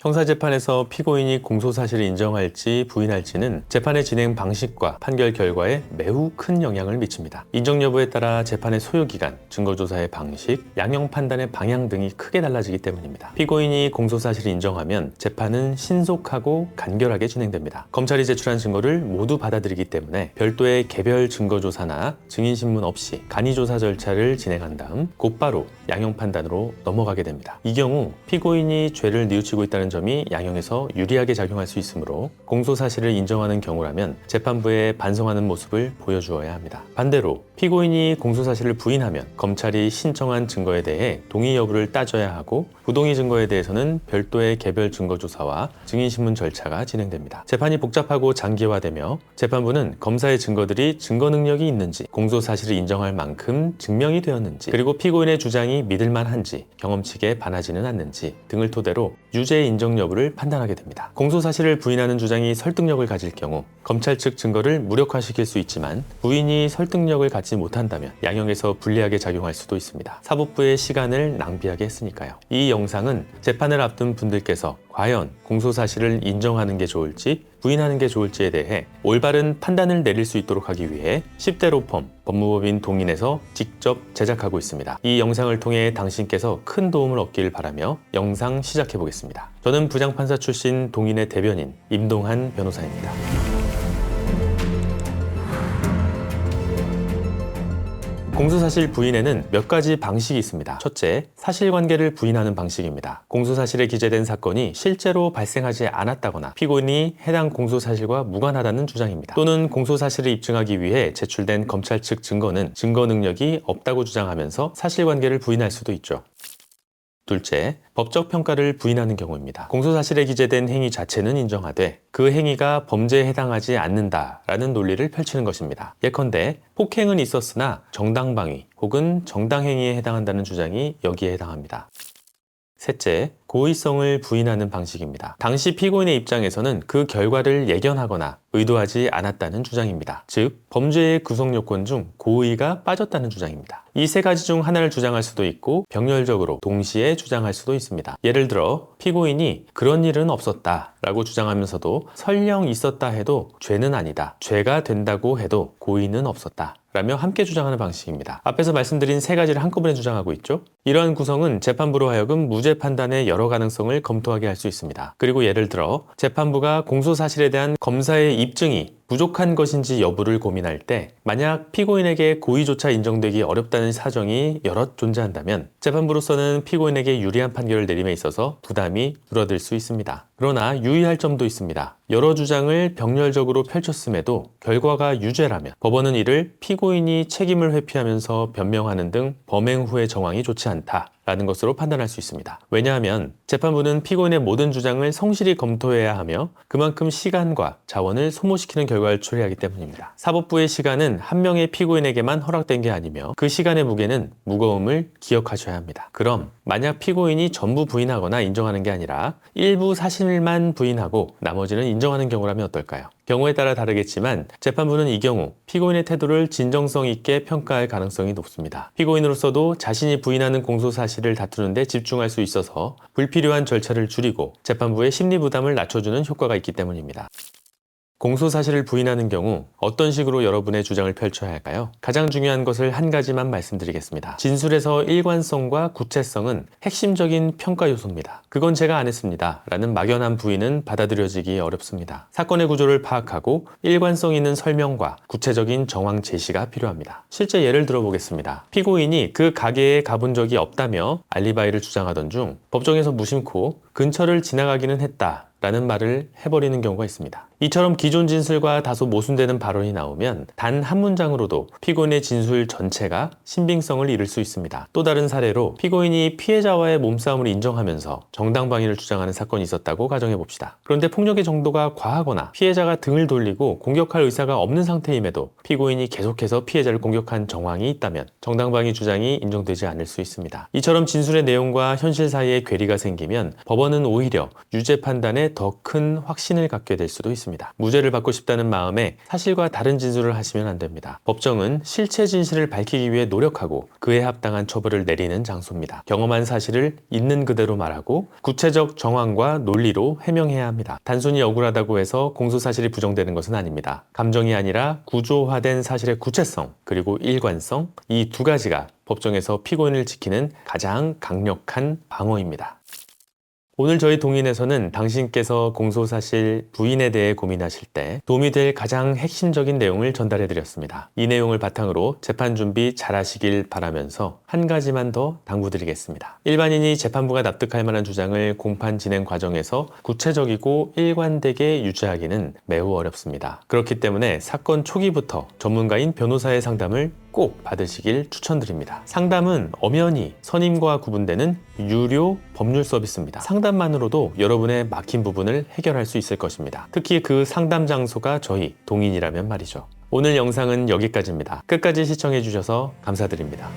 형사재판에서 피고인이 공소사실을 인정할지 부인할지는 재판의 진행 방식과 판결 결과에 매우 큰 영향을 미칩니다. 인정 여부에 따라 재판의 소요기간, 증거조사의 방식, 양형 판단의 방향 등이 크게 달라지기 때문입니다. 피고인이 공소사실을 인정하면 재판은 신속하고 간결하게 진행됩니다. 검찰이 제출한 증거를 모두 받아들이기 때문에 별도의 개별 증거조사나 증인신문 없이 간이조사 절차를 진행한 다음 곧바로 양형 판단으로 넘어가게 됩니다. 이 경우 피고인이 죄를 뉘우치고 있다는 점이 양형에서 유리하게 작용할 수 있으므로 공소사실을 인정하는 경우라면 재판부에 반성하는 모습을 보여주어야 합니다. 반대로 피고인이 공소사실을 부인하면 검찰이 신청한 증거에 대해 동의 여부를 따져야 하고 부동의 증거에 대해서는 별도의 개별 증거조사와 증인신문 절차가 진행됩니다. 재판이 복잡하고 장기화되며 재판부는 검사의 증거들이 증거 능력이 있는지, 공소사실을 인정할 만큼 증명이 되었는지, 그리고 피고인의 주장이 믿을만한지, 경험칙에 반하지는 않는지 등을 토대로 유죄 인정 여부를 판단하게 됩니다. 공소사실을 부인하는 주장이 설득력을 가질 경우 검찰 측 증거를 무력화시킬 수 있지만 부인이 설득력을 갖지 못한다면 양형에서 불리하게 작용할 수도 있습니다. 사법부의 시간을 낭비하게 했으니까요. 이 영상은 재판을 앞둔 분들께서 과연 공소사실을 인정하는 게 좋을지 부인하는 게 좋을지에 대해 올바른 판단을 내릴 수 있도록 하기 위해 10대 로펌 법무법인 동인에서 직접 제작하고 있습니다. 이 영상을 통해 당신께서 큰 도움을 얻길 바라며 영상 시작해 보겠습니다. 저는 부장판사 출신 동인의 대변인 임동한 변호사입니다. 공소사실 부인에는 몇 가지 방식이 있습니다. 첫째, 사실관계를 부인하는 방식입니다. 공소사실에 기재된 사건이 실제로 발생하지 않았다거나 피고인이 해당 공소사실과 무관하다는 주장입니다. 또는 공소사실을 입증하기 위해 제출된 검찰 측 증거는 증거 능력이 없다고 주장하면서 사실관계를 부인할 수도 있죠. 둘째, 법적 평가를 부인하는 경우입니다. 공소사실에 기재된 행위 자체는 인정하되 그 행위가 범죄에 해당하지 않는다라는 논리를 펼치는 것입니다. 예컨대 폭행은 있었으나 정당방위 혹은 정당행위에 해당한다는 주장이 여기에 해당합니다. 셋째, 고의성을 부인하는 방식입니다. 당시 피고인의 입장에서는 그 결과를 예견하거나 의도하지 않았다는 주장입니다. 즉, 범죄의 구성 요건 중 고의가 빠졌다는 주장입니다. 이 세 가지 중 하나를 주장할 수도 있고 병렬적으로 동시에 주장할 수도 있습니다. 예를 들어 피고인이 그런 일은 없었다 라고 주장하면서도 설령 있었다 해도 죄는 아니다, 죄가 된다고 해도 고의는 없었다 라며 함께 주장하는 방식입니다. 앞에서 말씀드린 세 가지를 한꺼번에 주장하고 있죠. 이러한 구성은 재판부로 하여금 무죄 판단의 여러 가능성을 검토하게 할 수 있습니다. 그리고 예를 들어 재판부가 공소사실에 대한 검사의 입증이 부족한 것인지 여부를 고민할 때 만약 피고인에게 고의조차 인정되기 어렵다는 사정이 여럿 존재한다면 재판부로서는 피고인에게 유리한 판결을 내림에 있어서 부담이 줄어들 수 있습니다. 그러나 유의할 점도 있습니다. 여러 주장을 병렬적으로 펼쳤음에도 결과가 유죄라면 법원은 이를 피고인이 책임을 회피하면서 변명하는 등 범행 후의 정황이 좋지 않다 라는 것으로 판단할 수 있습니다. 왜냐하면 재판부는 피고인의 모든 주장을 성실히 검토해야 하며 그만큼 시간과 자원을 소모시키는 결과를 초래하기 때문입니다. 사법부의 시간은 한 명의 피고인에게만 허락된 게 아니며 그 시간의 무게는 무거움을 기억하셔야 합니다. 그럼 만약 피고인이 전부 부인하거나 인정하는 게 아니라 일부 사실만 부인하고 나머지는 인정하는 경우라면 어떨까요? 경우에 따라 다르겠지만 재판부는 이 경우 피고인의 태도를 진정성 있게 평가할 가능성이 높습니다. 피고인으로서도 자신이 부인하는 공소사실을 다투는 데 집중할 수 있어서 불필요한 절차를 줄이고 재판부의 심리 부담을 낮춰주는 효과가 있기 때문입니다. 공소사실을 부인하는 경우 어떤 식으로 여러분의 주장을 펼쳐야 할까요? 가장 중요한 것을 한 가지만 말씀드리겠습니다. 진술에서 일관성과 구체성은 핵심적인 평가 요소입니다. 그건 제가 안 했습니다 라는 막연한 부인은 받아들여지기 어렵습니다. 사건의 구조를 파악하고 일관성 있는 설명과 구체적인 정황 제시가 필요합니다. 실제 예를 들어보겠습니다. 피고인이 그 가게에 가본 적이 없다며 알리바이를 주장하던 중 법정에서 무심코 근처를 지나가기는 했다 라는 말을 해버리는 경우가 있습니다. 이처럼 기존 진술과 다소 모순되는 발언이 나오면 단 한 문장으로도 피고인의 진술 전체가 신빙성을 잃을 수 있습니다. 또 다른 사례로 피고인이 피해자와의 몸싸움을 인정하면서 정당방위를 주장하는 사건이 있었다고 가정해 봅시다. 그런데 폭력의 정도가 과하거나 피해자가 등을 돌리고 공격할 의사가 없는 상태임에도 피고인이 계속해서 피해자를 공격한 정황이 있다면 정당방위 주장이 인정되지 않을 수 있습니다. 이처럼 진술의 내용과 현실 사이에 괴리가 생기면 법원은 오히려 유죄 판단에 더 큰 확신을 갖게 될 수도 있습니다. 무죄를 받고 싶다는 마음에 사실과 다른 진술을 하시면 안 됩니다. 법정은 실체 진실을 밝히기 위해 노력하고 그에 합당한 처벌을 내리는 장소입니다. 경험한 사실을 있는 그대로 말하고 구체적 정황과 논리로 해명해야 합니다. 단순히 억울하다고 해서 공소사실이 부정되는 것은 아닙니다. 감정이 아니라 구조화된 사실의 구체성 그리고 일관성, 이 두 가지가 법정에서 피고인을 지키는 가장 강력한 방어입니다. 오늘 저희 동인에서는 당신께서 공소사실 부인에 대해 고민하실 때 도움이 될 가장 핵심적인 내용을 전달해 드렸습니다. 이 내용을 바탕으로 재판 준비 잘 하시길 바라면서 한 가지만 더 당부드리겠습니다. 일반인이 재판부가 납득할 만한 주장을 공판 진행 과정에서 구체적이고 일관되게 유지하기는 매우 어렵습니다. 그렇기 때문에 사건 초기부터 전문가인 변호사의 상담을 꼭 받으시길 추천드립니다. 상담은 엄연히 선임과 구분되는 유료 법률 서비스입니다. 상담만으로도 여러분의 막힌 부분을 해결할 수 있을 것입니다. 특히 그 상담 장소가 저희 동인이라면 말이죠. 오늘 영상은 여기까지입니다. 끝까지 시청해 주셔서 감사드립니다.